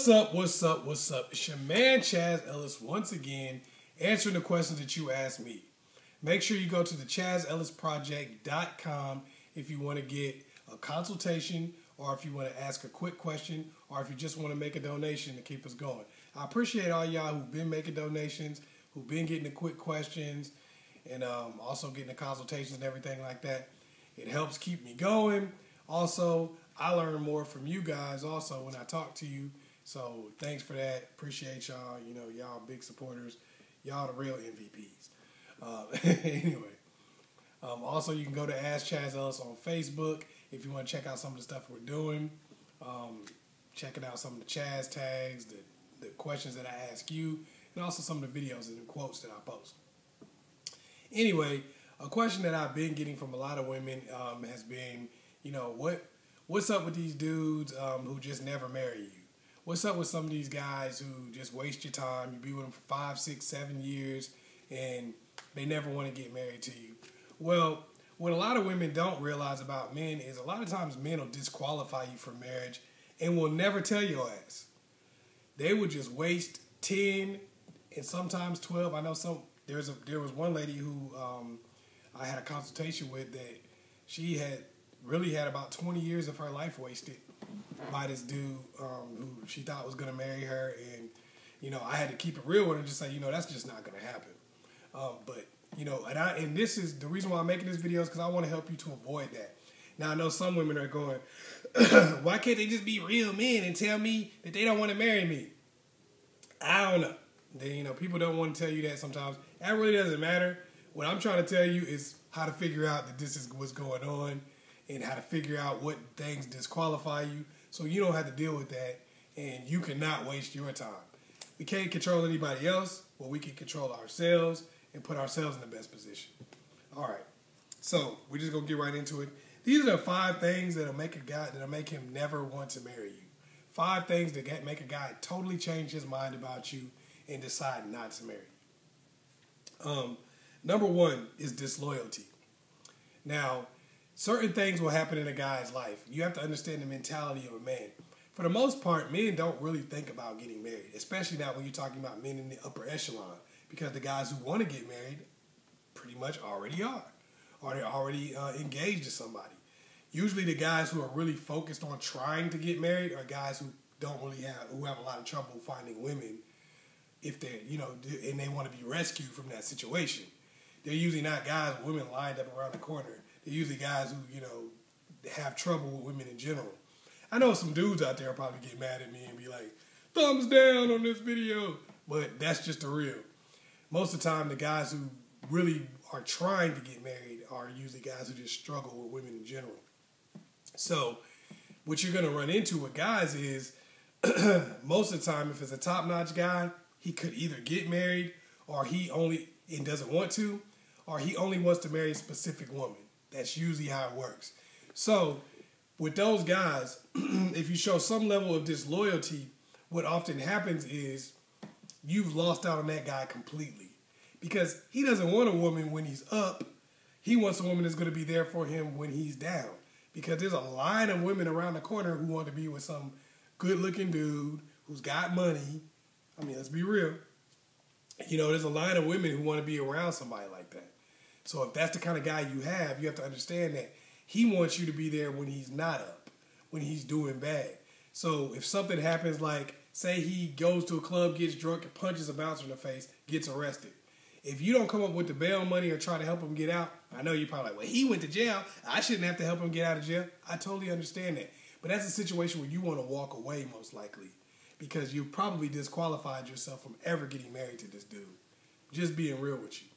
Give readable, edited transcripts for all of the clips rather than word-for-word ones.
What's up, what's up, what's up? It's your man, Chaz Ellis, once again, answering the questions that you asked me. Make sure you go to the askchazzellisproject.com if you want to get a consultation, or if you want to ask a quick question, or if you just want to make a donation to keep us going. I appreciate all y'all who've been making donations, who've been getting the quick questions, and also getting the consultations and everything like that. It helps keep me going. Also, I learn more from you guys also when I talk to you. So thanks for that. Appreciate y'all. You know, y'all big supporters. Y'all the real MVPs. Anyway. Also, you can go to Ask Chaz Ellis on Facebook if you want to check out some of the stuff we're doing. Checking out some of the Chaz tags, the questions that I ask you, and also some of the videos and the quotes that I post. Anyway, a question that I've been getting from a lot of women has been, you know, what's up with these dudes who just never marry you? What's up with some of these guys who just waste your time? You be with them for 5, 6, 7 years, and they never want to get married to you. Well, what a lot of women don't realize about men is a lot of times men will disqualify you for marriage and will never tell your ass. They would just waste 10 and sometimes 12. I know there was one lady who I had a consultation with that she had about 20 years of her life wasted by this dude who she thought was going to marry her. And, you know, I had to keep it real with her and just say, you know, that's just not going to happen. But, you know, and this is the reason why I'm making this video is because I want to help you to avoid that. Now, I know some women are going, why can't they just be real men and tell me that they don't want to marry me? I don't know. You know, people don't want to tell you that sometimes. That really doesn't matter. What I'm trying to tell you is how to figure out that this is what's going on and how to figure out what things disqualify you so you don't have to deal with that and you cannot waste your time. We can't control anybody else, but we can control ourselves and put ourselves in the best position. All right. So we're just going to get right into it. These are 5 things that'll make him never want to marry you. 5 things that make a guy totally change his mind about you and decide not to marry you. Number 1 is disloyalty. Now, certain things will happen in a guy's life. You have to understand the mentality of a man. For the most part, men don't really think about getting married, especially not when you're talking about men in the upper echelon, because the guys who want to get married pretty much already are, or they're already engaged to somebody. Usually the guys who are really focused on trying to get married are guys who have a lot of trouble finding women if they're, you know, and they want to be rescued from that situation. They're usually not guys with women lined up around the corner. They're usually guys who, you know, have trouble with women in general. I know some dudes out there will probably get mad at me and be like, thumbs down on this video. But that's just the real. Most of the time, the guys who really are trying to get married are usually guys who just struggle with women in general. So what you're going to run into with guys is most of the time, if it's a top-notch guy, he could either get married or he only doesn't want to, or he only wants to marry a specific woman. That's usually how it works. So with those guys, if you show some level of disloyalty, what often happens is you've lost out on that guy completely. Because he doesn't want a woman when he's up. He wants a woman that's going to be there for him when he's down. Because there's a line of women around the corner who want to be with some good-looking dude who's got money. I mean, let's be real. You know, there's a line of women who want to be around somebody like that. So if that's the kind of guy you have to understand that he wants you to be there when he's not up, when he's doing bad. So if something happens, like say he goes to a club, gets drunk, and punches a bouncer in the face, gets arrested. If you don't come up with the bail money or try to help him get out, I know you're probably like, well, he went to jail. I shouldn't have to help him get out of jail. I totally understand that. But that's a situation where you want to walk away most likely because you've probably disqualified yourself from ever getting married to this dude. Just being real with you.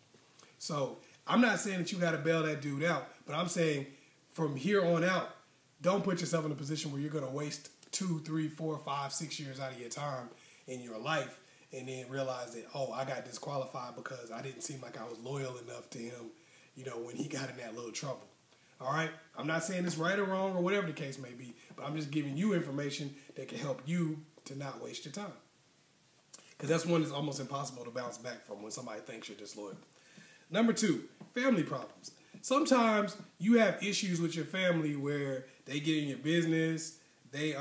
So I'm not saying that you got to bail that dude out, but I'm saying from here on out, don't put yourself in a position where you're going to waste 2, 3, 4, 5, 6 years out of your time in your life and then realize that, oh, I got disqualified because I didn't seem like I was loyal enough to him, you know, when he got in that little trouble. All right? I'm not saying it's right or wrong or whatever the case may be, but I'm just giving you information that can help you to not waste your time. Because that's one that's almost impossible to bounce back from when somebody thinks you're disloyal. Number 2, family problems. Sometimes you have issues with your family where they get in your business, they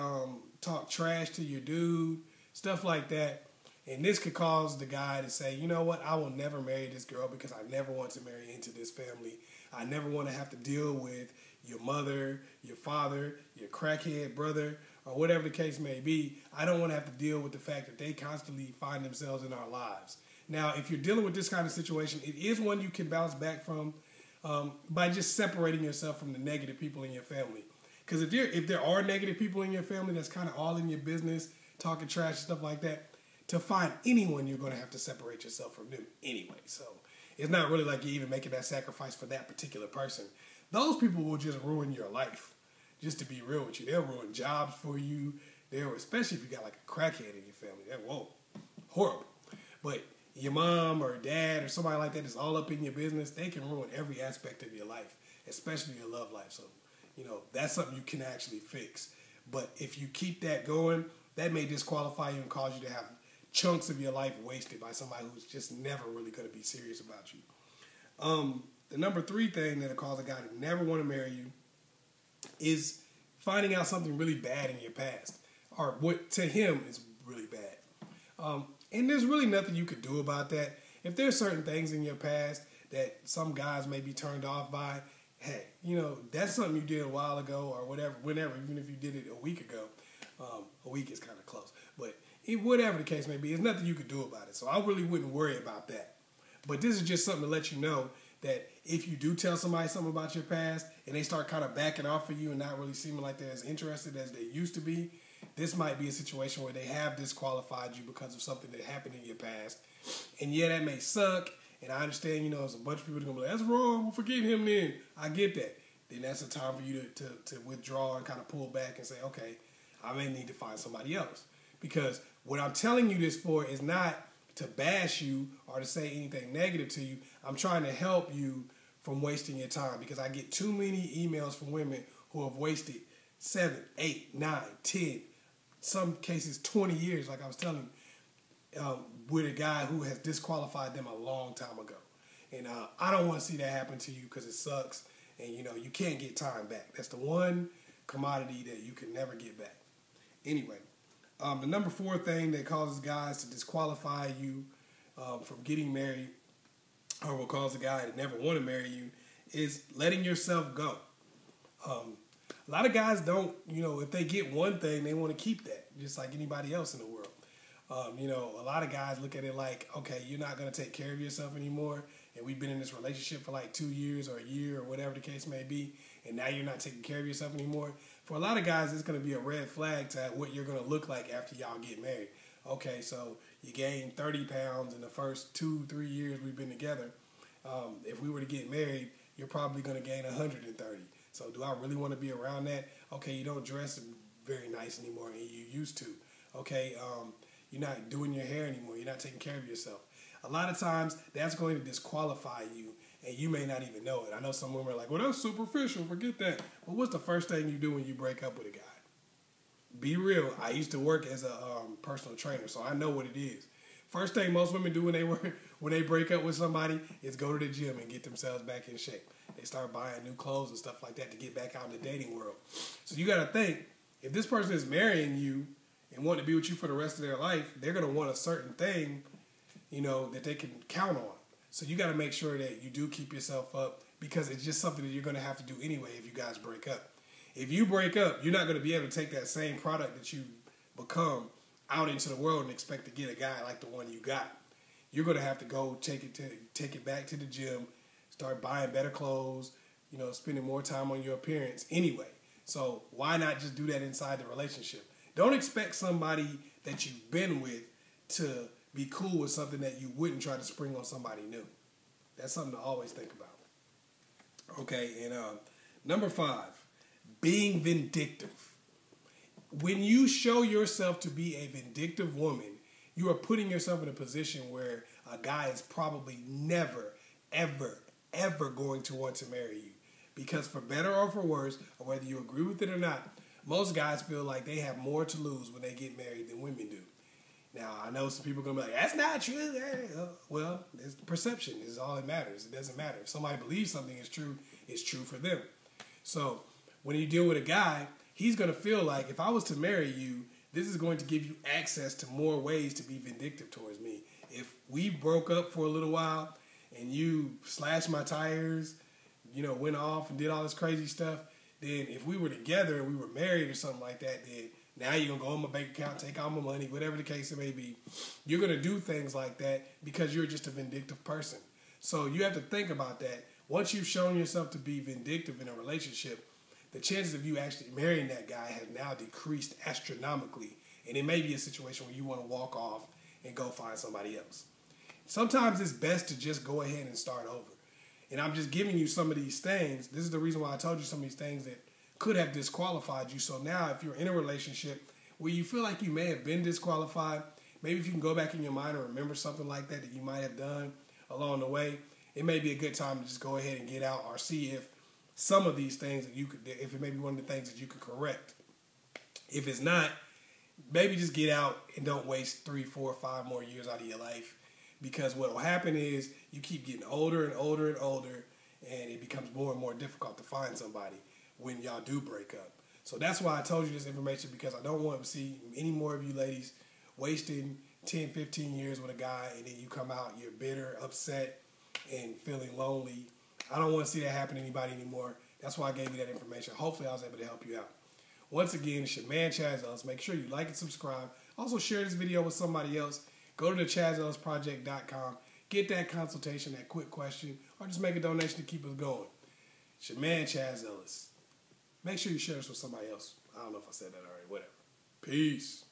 talk trash to your dude, stuff like that. And this could cause the guy to say, you know what, I will never marry this girl because I never want to marry into this family. I never want to have to deal with your mother, your father, your crackhead brother, or whatever the case may be. I don't want to have to deal with the fact that they constantly find themselves in our lives. Now, if you're dealing with this kind of situation, it is one you can bounce back from by just separating yourself from the negative people in your family. Because if there are negative people in your family that's kind of all in your business, talking trash and stuff like that, to find anyone, you're going to have to separate yourself from them anyway. So it's not really like you're even making that sacrifice for that particular person. Those people will just ruin your life. Just to be real with you, they'll ruin jobs for you. Especially if you got like a crackhead in your family. Whoa, horrible. But your mom or dad or somebody like that is all up in your business. They can ruin every aspect of your life, especially your love life. So, that's something you can actually fix. But if you keep that going, that may disqualify you and cause you to have chunks of your life wasted by somebody who's just never really going to be serious about you. The number 3 thing that'll cause a guy to never want to marry you is finding out something really bad in your past, or what to him is really bad. And there's really nothing you could do about that. If there's certain things in your past that some guys may be turned off by, hey, that's something you did a while ago or whatever, whenever, even if you did it a week ago. A week is kind of close. But whatever the case may be, there's nothing you could do about it. So I really wouldn't worry about that. But this is just something to let you know that if you do tell somebody something about your past and they start kind of backing off of you and not really seeming like they're as interested as they used to be, this might be a situation where they have disqualified you because of something that happened in your past. And yeah, that may suck. And I understand, there's a bunch of people that are going to be like, that's wrong, forget him then. I get that. Then that's a time for you to withdraw and kind of pull back and say, okay, I may need to find somebody else. Because what I'm telling you this for is not to bash you or to say anything negative to you. I'm trying to help you from wasting your time, because I get too many emails from women who have wasted 7, 8, 9, 10, some cases 20 years, like I was telling you, with a guy who has disqualified them a long time ago. And I don't want to see that happen to you, because it sucks. And, you can't get time back. That's the one commodity that you can never get back. Anyway, the number 4 thing that causes guys to disqualify you from getting married, or will cause a guy to never want to marry you, is letting yourself go. A lot of guys don't, if they get one thing, they want to keep that, just like anybody else in the world. A lot of guys look at it like, okay, you're not going to take care of yourself anymore, and we've been in this relationship for like 2 years or a year or whatever the case may be, and now you're not taking care of yourself anymore. For a lot of guys, it's going to be a red flag to what you're going to look like after y'all get married. Okay, so you gained 30 pounds in the first 2-3 years we've been together. If we were to get married, you're probably going to gain 130. So do I really want to be around that? Okay, you don't dress very nice anymore, and you used to. Okay, you're not doing your hair anymore. You're not taking care of yourself. A lot of times, that's going to disqualify you, and you may not even know it. I know some women are like, well, that's superficial. Forget that. But what's the first thing you do when you break up with a guy? Be real. I used to work as a personal trainer, so I know what it is. First thing most women do when they break up with somebody is go to the gym and get themselves back in shape. They start buying new clothes and stuff like that to get back out in the dating world. So you got to think, if this person is marrying you and want to be with you for the rest of their life, they're going to want a certain thing, that they can count on. So you got to make sure that you do keep yourself up, because it's just something that you're going to have to do anyway if you guys break up. If you break up, you're not going to be able to take that same product that you become out into the world and expect to get a guy like the one you got. You're going to have to go take it back to the gym, start buying better clothes, spending more time on your appearance anyway. So why not just do that inside the relationship? Don't expect somebody that you've been with to be cool with something that you wouldn't try to spring on somebody new. That's something to always think about. Okay, and number 5, being vindictive. When you show yourself to be a vindictive woman, you are putting yourself in a position where a guy is probably never, ever, ever going to want to marry you. Because for better or for worse, or whether you agree with it or not, most guys feel like they have more to lose when they get married than women do. Now, I know some people are going to be like, that's not true. Well, it's perception is all that matters. It doesn't matter. If somebody believes something is true, it's true for them. So when you deal with a guy, he's going to feel like, if I was to marry you, this is going to give you access to more ways to be vindictive towards me. If we broke up for a little while and you slashed my tires, you know, went off and did all this crazy stuff, then if we were together and we were married or something like that, then now you're going to go on my bank account, take all my money, whatever the case it may be. You're going to do things like that because you're just a vindictive person. So you have to think about that. Once you've shown yourself to be vindictive in a relationship, the chances of you actually marrying that guy have now decreased astronomically. And it may be a situation where you want to walk off and go find somebody else. Sometimes it's best to just go ahead and start over. And I'm just giving you some of these things. This is the reason why I told you some of these things that could have disqualified you. So now if you're in a relationship where you feel like you may have been disqualified, maybe if you can go back in your mind and remember something like that you might have done along the way, it may be a good time to just go ahead and get out or see if some of these things that you could, if it may be one of the things that you could correct. If it's not, maybe just get out and don't waste 3, 4, 5 more years out of your life. Because what will happen is you keep getting older and older and older, and it becomes more and more difficult to find somebody when y'all do break up. So that's why I told you this information, because I don't want to see any more of you ladies wasting 10, 15 years with a guy, and then you come out, you're bitter, upset, and feeling lonely. I don't want to see that happen to anybody anymore. That's why I gave you that information. Hopefully I was able to help you out. Once again, it's your man, Chazzellis. Make sure you like and subscribe. Also, share this video with somebody else. Go to the askchazzellisproject.com. Get that consultation, that quick question, or just make a donation to keep us going. It's your man, Chazzellis. Make sure you share this with somebody else. I don't know if I said that already. Whatever. Peace.